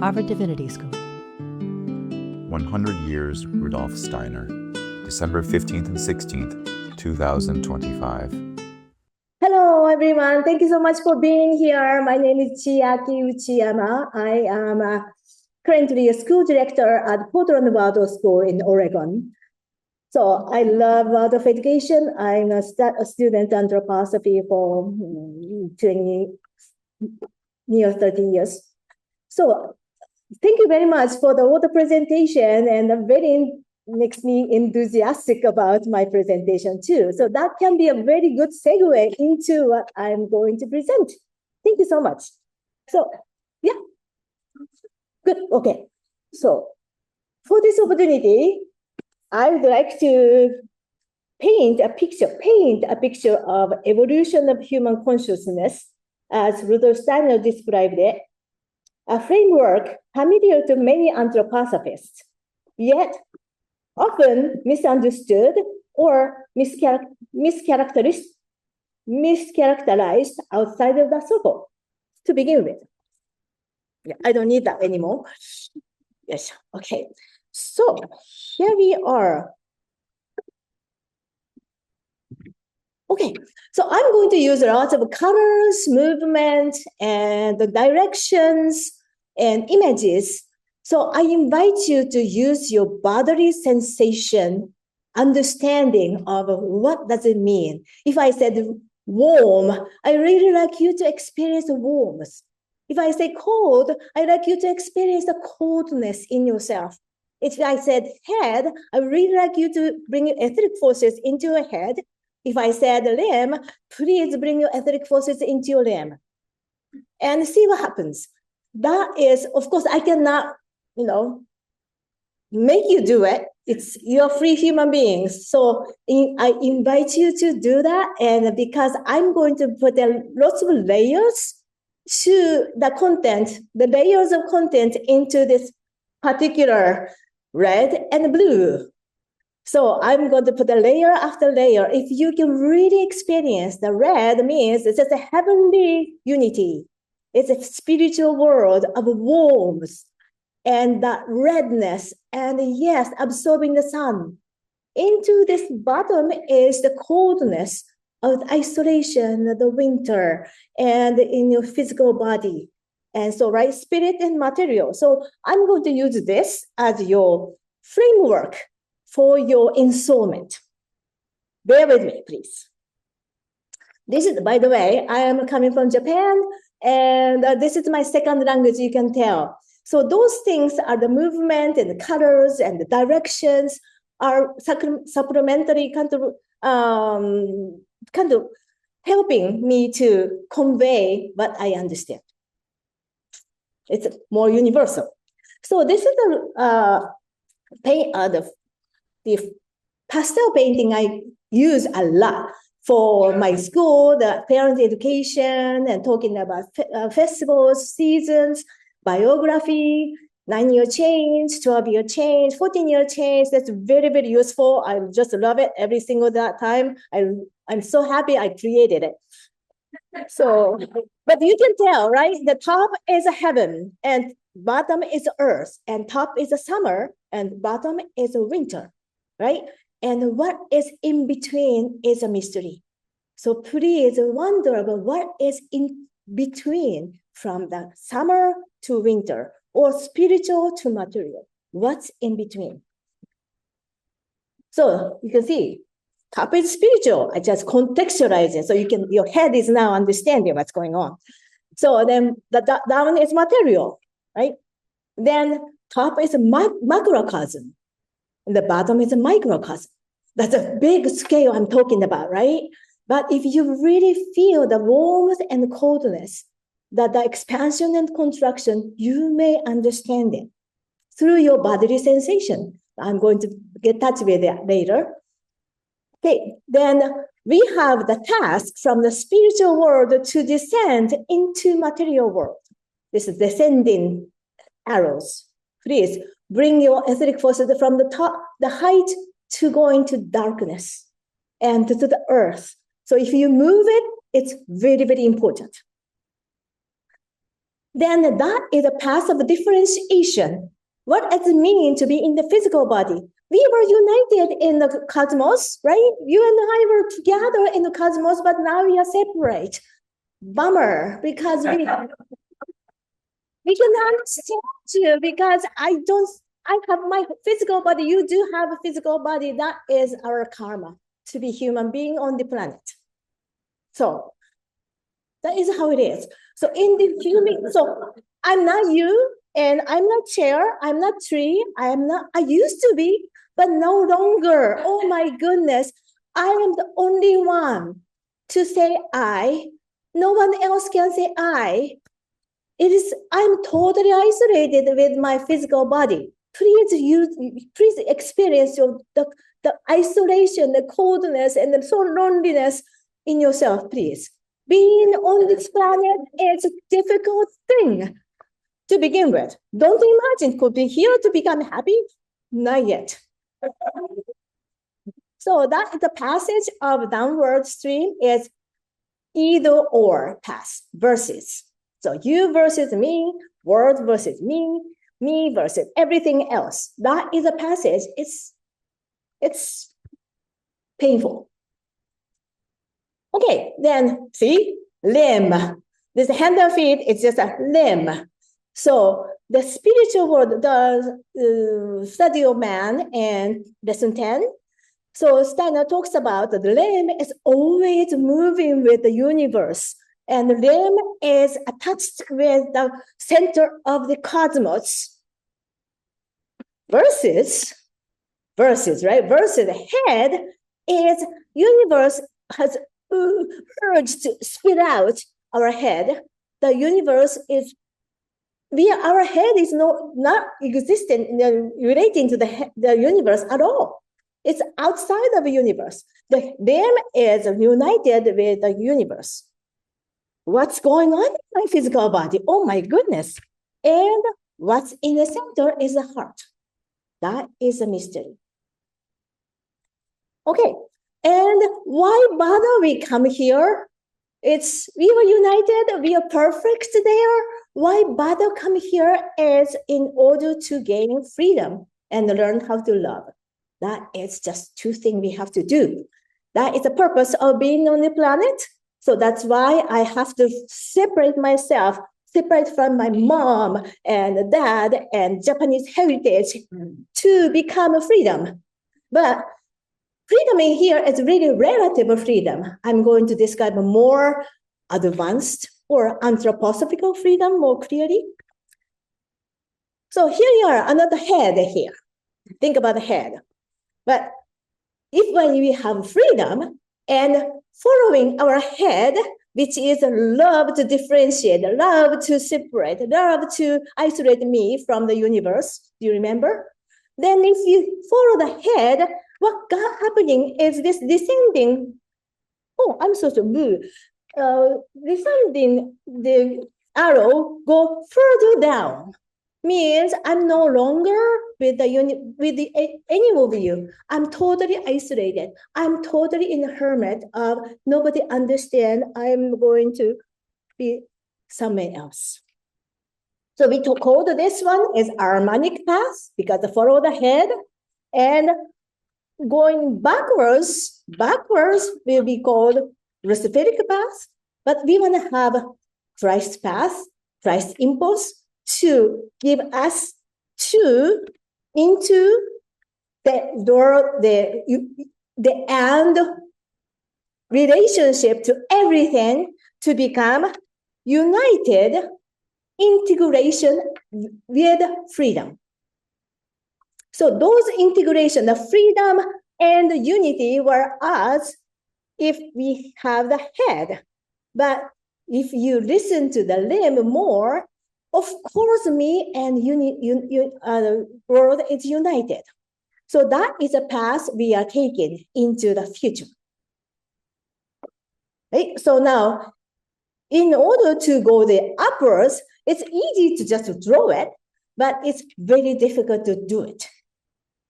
Harvard Divinity School. 100 Years Rudolf Steiner, December 15th and 16th, 2025. Hello, everyone. Thank you so much for being here. My name is Chiaki Uchiyama. I am currently a school director at Portland Waldorf School in Oregon. So I love Waldorf education. I'm a student anthroposophy for 30 years. So thank you very much for the water presentation, and I'm makes me enthusiastic about my presentation too. So that can be a very good segue into what I'm going to present. Thank you so much. So yeah, good. Okay. So for this opportunity, I would like to paint a picture of evolution of human consciousness, as Rudolf Steiner described it, a framework familiar to many anthroposophists, yet often misunderstood or mischaracterized outside of the circle to begin with. Yeah, I don't need that anymore. Yes, okay. So here we are. Okay, so I'm going to use lots of colors, movement, and the directions and images. So I invite you to use your bodily sensation, understanding of what does it mean. If I said warm, I really like you to experience the warmth. If I say cold, I like you to experience the coldness in yourself. If I said head, I really like you to bring your etheric forces into your head. If I said limb, please bring your etheric forces into your limb and see what happens. That is, of course, I cannot, make you do it. You're free human beings. So I invite you to do that. And because I'm going to put lots of layers to the content, the layers of content into this particular red and blue. So I'm going to put a layer after layer. If you can really experience the red, means it's just a heavenly unity. It's a spiritual world of warmth and that redness, and yes, absorbing the sun. Into this bottom is the coldness of the isolation of the winter and in your physical body. And so, right, spirit and material. So I'm going to use this as your framework for your installment. Bear with me, please. This is, by the way, I am coming from Japan, and this is my second language, you can tell. So those things are the movement and the colors and the directions are supplementary kind of helping me to convey what I understand. It's more universal. So this is the pastel painting I use a lot for my school, the parent education, and talking about festivals, seasons, biography, 9-year change, 12-year change, 14-year change. That's very, very useful. I just love it every single time. I'm so happy I created it. So, but you can tell, right? The top is a heaven, and bottom is earth, and top is a summer, and bottom is a winter, right? And what is in between is a mystery. So please wonder about what is in between from the summer to winter or spiritual to material. What's in between? So you can see top is spiritual. I just contextualize it. So your head is now understanding what's going on. So then the down is material, right? Then top is a macrocosm. And the bottom is a microcosm. That's a big scale I'm talking about, right? But if you really feel the warmth and coldness, that the expansion and contraction, you may understand it through your bodily sensation. I'm going to get touch with that later. Okay, then we have the task from the spiritual world to descend into material world. This is descending arrows. Please bring your etheric forces from the top, the height, to go into darkness and to the earth. So if you move it, it's very, very important. then that is a path of differentiation. What does it mean to be in the physical body? We were united in the cosmos, right? You and I were together in the cosmos, but now we are separate. Bummer, because we can understand you, because I have my physical body, you do have a physical body. That is our karma to be human being on the planet. So that is how it is. So in the human, so I'm not you, and I'm not chair, I'm not tree, I used to be, but no longer. Oh my goodness, I am the only one to say I. No one else can say I. I'm totally isolated with my physical body. Please experience the isolation, the coldness, and the loneliness in yourself, please. Being on this planet is a difficult thing to begin with. Don't imagine could be here to become happy. Not yet. So that the passage of downward stream is either or path versus. So you versus me, world versus me versus everything else. That is a passage. It's painful. Okay, then see, limb. This hand and feet, it's just a limb. So the spiritual world, the study of man and lesson 10. So Steiner talks about the limb is always moving with the universe. And the limb is attached with the center of the cosmos. Versus, right? Versus the head is universe has urge to spit out our head. The universe is our head is not existent relating to the universe at all. It's outside of the universe. The limb is united with the universe. What's going on in my physical body? Oh my goodness. And what's in the center is the heart. That is a mystery. Okay. And why bother we come here? We were united, we are perfect there. Why bother come here is in order to gain freedom and learn how to love. That is just two things we have to do. That is the purpose of being on the planet. So that's why I have to separate myself, separate from my mom and dad and Japanese heritage to become freedom. But freedom in here is really relative freedom. I'm going to describe more advanced or anthroposophical freedom more clearly. So here you are, another head here. Think about the head. But when we have freedom and following our head, which is love to differentiate, love to separate, love to isolate me from the universe, do you remember? Then if you follow the head, what's happening is this descending, descending the arrow go further down. Means I'm no longer with any of you. I'm totally isolated. I'm totally in a hermit of nobody understand. I'm going to be somewhere else. So we called this one is harmonic path because they follow the head, and going backwards will be called reciprocal path. But we want to have Christ path, Christ impulse, to give us into the end relationship to everything to become united integration with freedom. So those integration, the freedom and the unity were us if we have the head. But if you listen to the limb more, of course, me and the world is united. So that is a path we are taking into the future. Right? So now, in order to go the upwards, it's easy to just draw it, but it's very difficult to do it.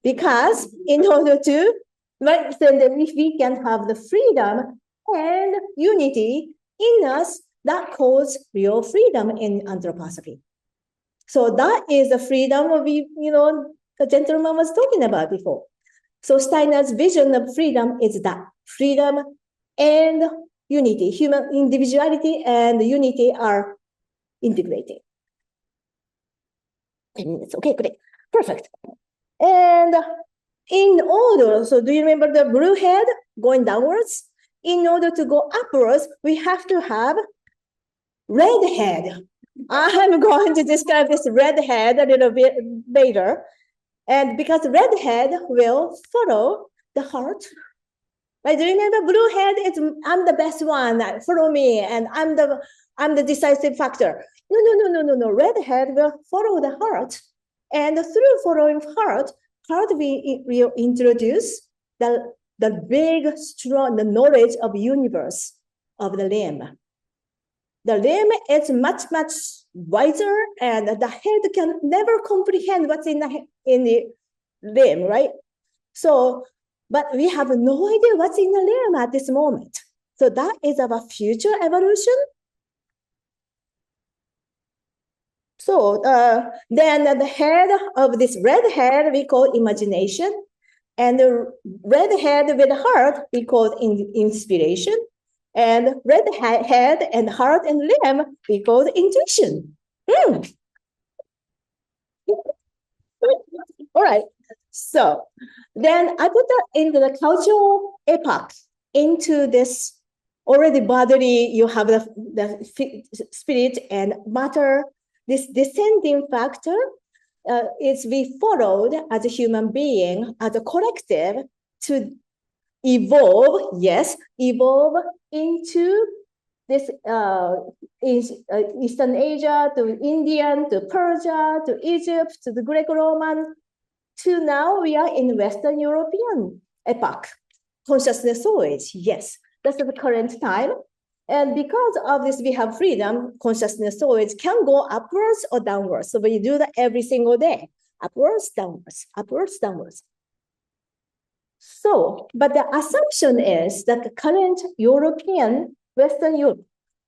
Because in order to, if we can have the freedom and unity in us, that calls real freedom in anthroposophy. So that is the freedom the gentleman was talking about before. So Steiner's vision of freedom is that freedom and unity, human individuality and unity are integrated. 10 minutes. Okay, great. Perfect. And in order, so do you remember the blue head going downwards? In order to go upwards, we have to have red head. I'm going to describe this red head a little bit later. And because red head will follow the heart. Right? Do you remember blue head? I'm the best one. Follow me, and I'm the decisive factor. No. Red head will follow the heart, and through following heart we will introduce the big, strong, the knowledge of universe of the limb. The limb is much wiser, and the head can never comprehend what's in the limb, right? So, but we have no idea what's in the limb at this moment. So that is our future evolution. So then the head of this red head we call imagination, and the red head with the heart we call inspiration, and red head and heart and limb we call intuition. All right. So then I put that into the cultural epoch, into this already bodily, you have the spirit and matter. This descending factor is we followed as a human being, as a collective, to evolve into this Eastern Asia, to Indian, to Persia, to Egypt, to the Greco-Roman, to now we are in Western European epoch. Consciousness always, yes, that's the current time. And because of this, we have freedom. Consciousness always can go upwards or downwards. So we do that every single day, upwards, downwards, upwards, downwards. So, but the assumption is that the current Western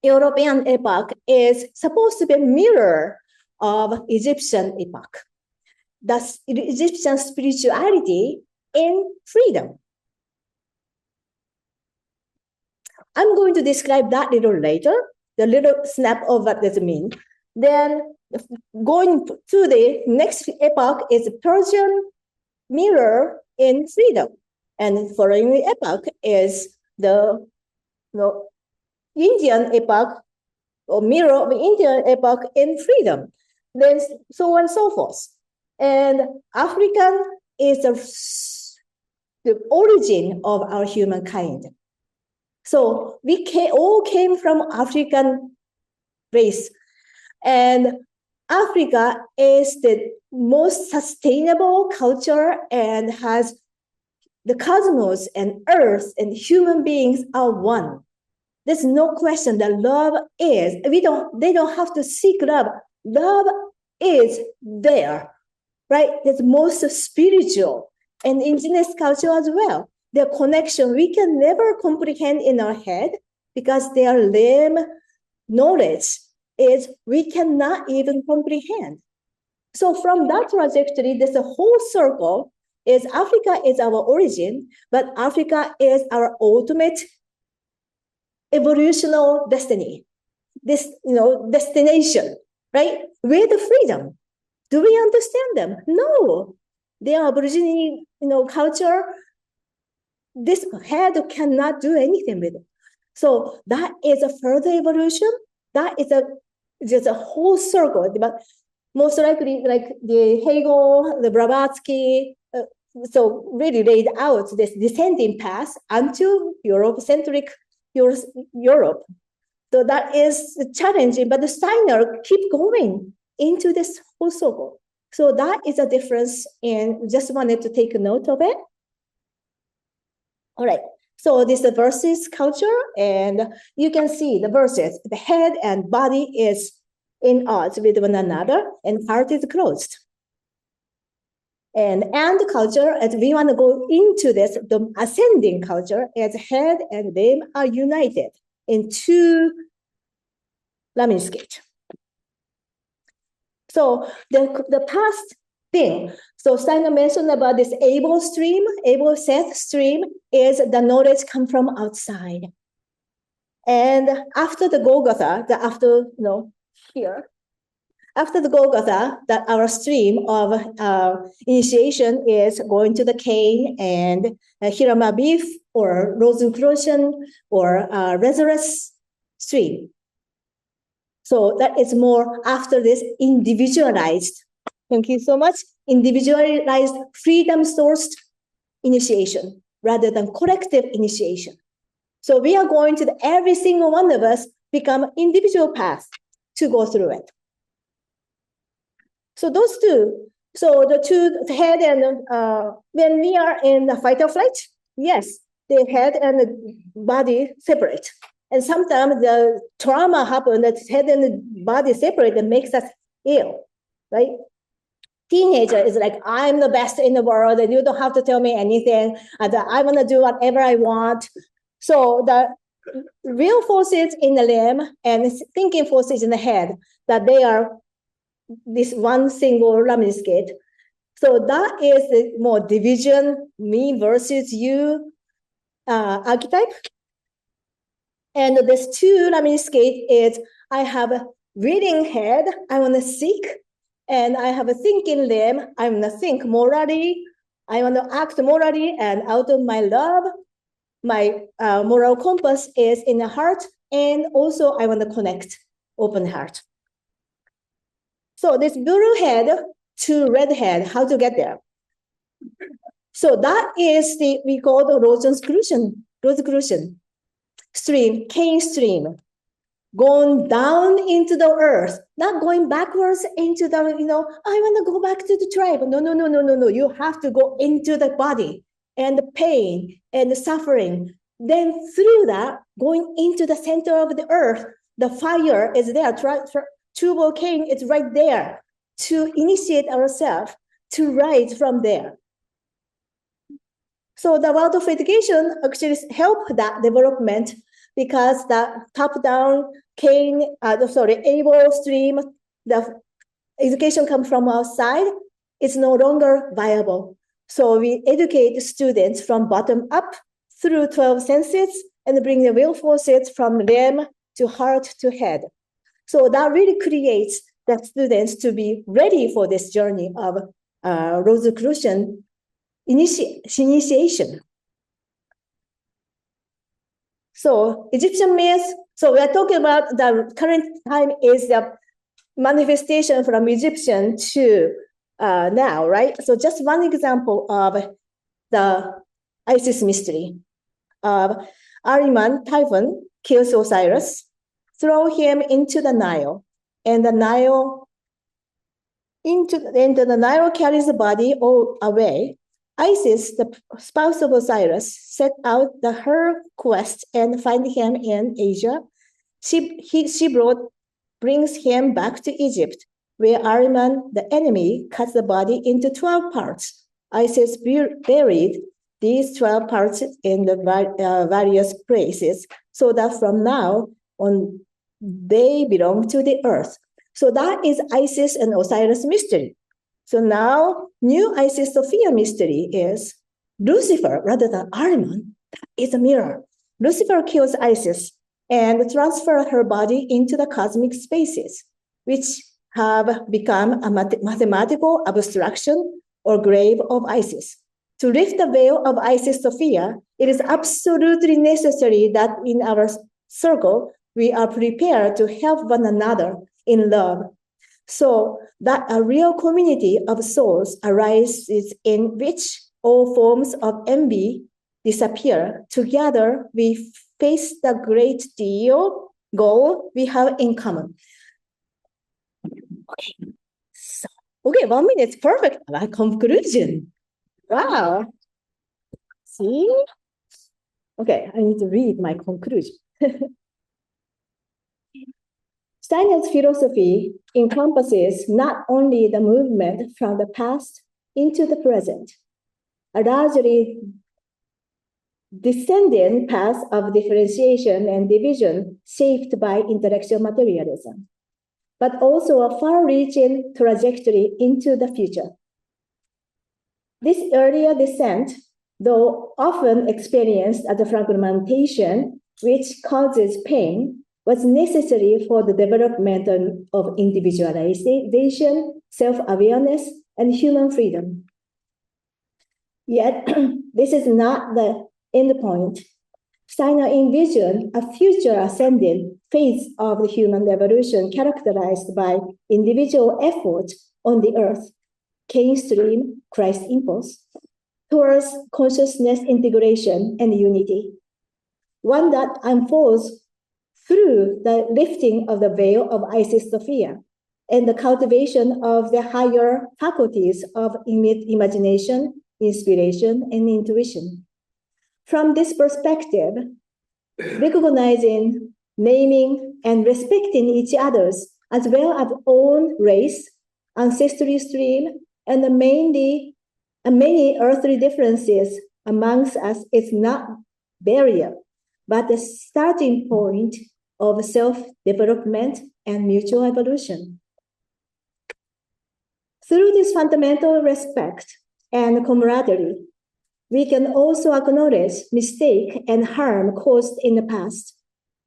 European epoch is supposed to be a mirror of Egyptian epoch. That's Egyptian spirituality in freedom. I'm going to describe that a little later, the little snap of what does it mean. Then going to the next epoch is Persian mirror in freedom. And following the epoch is the Indian epoch or mirror of Indian epoch in freedom. Then so on and so forth. And African is the origin of our humankind. So we all came from African race. And Africa is the most sustainable culture and has the cosmos and earth and human beings are one. There's no question that love is, they don't have to seek love. Love is there, right? It's most spiritual and indigenous culture as well. Their connection, we can never comprehend in our head because their limb knowledge is we cannot even comprehend. So from that trajectory, there's a whole circle is Africa is our origin, but Africa is our ultimate evolutional destiny, this destination, right? With the freedom. Do we understand them? No. They are Aborigine, culture. This head cannot do anything with it. So that is a further evolution. That is just a whole circle. But most likely, like the Hegel, the Blavatsky, so really laid out this descending path unto Eurocentric Europe. So that is challenging, but the Steiner keep going into this whole circle. So that is a difference, and just wanted to take a note of it. All right, so this is the versus culture, and you can see the versus. The head and body is in odds with one another, and heart is closed. And culture, as we want to go into this, the ascending culture, as head and limb are united in two lemniscate. So the past thing, so Steiner mentioned about this able stream, able Seth stream is the knowledge come from outside. And after the Golgotha, here, after the Golgotha, that our stream of initiation is going to the Cain and Hiramabif or Rosicrucian or Resurrect stream. So that is more after this individualized, thank you so much, individualized freedom-sourced initiation rather than collective initiation. So we are going to, every single one of us become individual path to go through it. So those two, so the two, head and, when we are in the fight or flight, yes, the head and the body separate. And sometimes the trauma happens that head and the body separate and makes us ill, right? Teenager is like, I'm the best in the world and you don't have to tell me anything. And I want to do whatever I want. So the real forces in the limb and thinking forces in the head, that they are this one single lemniscate. So that is the more division, me versus you archetype. And this two lemniscate is I have a reading head, I want to seek, and I have a thinking limb, I want to think morally, I want to act morally, and out of my love, my moral compass is in the heart, and also I want to connect, open heart. So this blue head to red head, how to get there? So that is we call the Rosicrucian stream, Cain stream, going down into the earth, not going backwards into the, I want to go back to the tribe. No. You have to go into the body and the pain and the suffering. Then through that, going into the center of the earth, the fire is there. True volcano is right there to initiate ourselves to rise from there. So the Waldorf education actually helped that development because the top-down able stream, the education comes from outside, it's no longer viable. So we educate students from bottom up through 12 senses and bring the will forces from limb to heart to head. So that really creates the students to be ready for this journey of Rosicrucian initiation. So Egyptian myths, so we are talking about the current time is the manifestation from Egyptian to now, right? So just one example of the Isis mystery. Ahriman, Typhon, kills Osiris, throw him into the Nile, and the Nile carries the body all away. Isis, the spouse of Osiris, set out her quest and find him in Asia. She brings him back to Egypt, where Ahriman, the enemy, cuts the body into 12 parts. Isis buried these 12 parts in the various places, so that from now on, they belong to the earth. So that is Isis and Osiris mystery. So now, new Isis Sophia mystery is Lucifer rather than Ahriman. That is a mirror. Lucifer kills Isis and transfers her body into the cosmic spaces, which have become a mathematical abstraction or grave of Isis. To lift the veil of Isis Sophia, it is absolutely necessary that in our circle, we are prepared to help one another in love, so that a real community of souls arises in which all forms of envy disappear. Together, we face the great goal we have in common. Okay, 1 minute, perfect. My conclusion. Wow. See? Okay, I need to read my conclusion. Steiner's philosophy encompasses not only the movement from the past into the present, a largely descending path of differentiation and division shaped by intellectual materialism, but also a far-reaching trajectory into the future. This earlier descent, though often experienced as a fragmentation, which causes pain, was necessary for the development of individualization, self-awareness, and human freedom. Yet, this is not the end point. Steiner envisioned a future ascending phase of the human evolution characterized by individual effort on the earth, Cain stream, Christ impulse, towards consciousness integration and unity. One that unfolds through the lifting of the veil of Isis Sophia and the cultivation of the higher faculties of imagination, inspiration, and intuition. From this perspective, recognizing, naming, and respecting each other's as well as own race, ancestry stream, and the many earthly differences amongst us is not barrier, but the starting point of self-development and mutual evolution. Through this fundamental respect and camaraderie, we can also acknowledge mistake and harm caused in the past,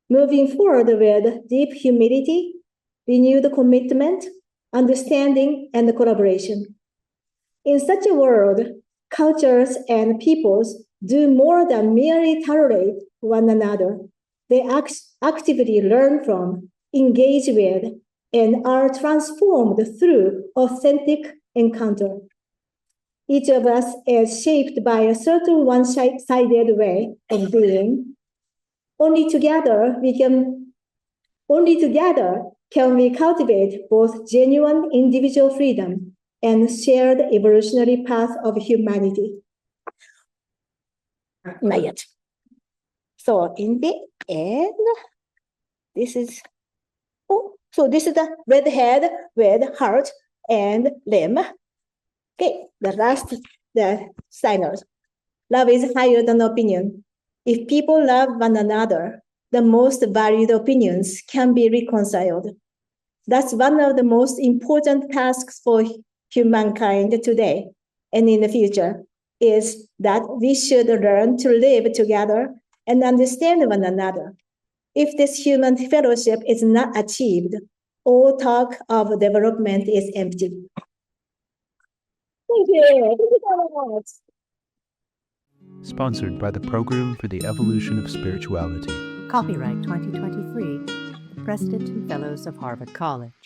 moving forward with deep humility, renewed commitment, understanding, and collaboration. In such a world, cultures and peoples do more than merely tolerate one another. They actively learn from, engage with, and are transformed through authentic encounter. Each of us is shaped by a certain one-sided way of being. Only together can we cultivate both genuine individual freedom and shared evolutionary path of humanity. Not yet. So in the end, this is the red head with heart and limb. Okay, the last, the Steiners. Love is higher than opinion. If people love one another, the most valued opinions can be reconciled. That's one of the most important tasks for humankind today and in the future, is that we should learn to live together and understand one another. If this human fellowship is not achieved, all talk of development is empty. Thank you. Thank you so much. Sponsored by the Program for the Evolution of Spirituality. Copyright 2023, the President and Fellows of Harvard College.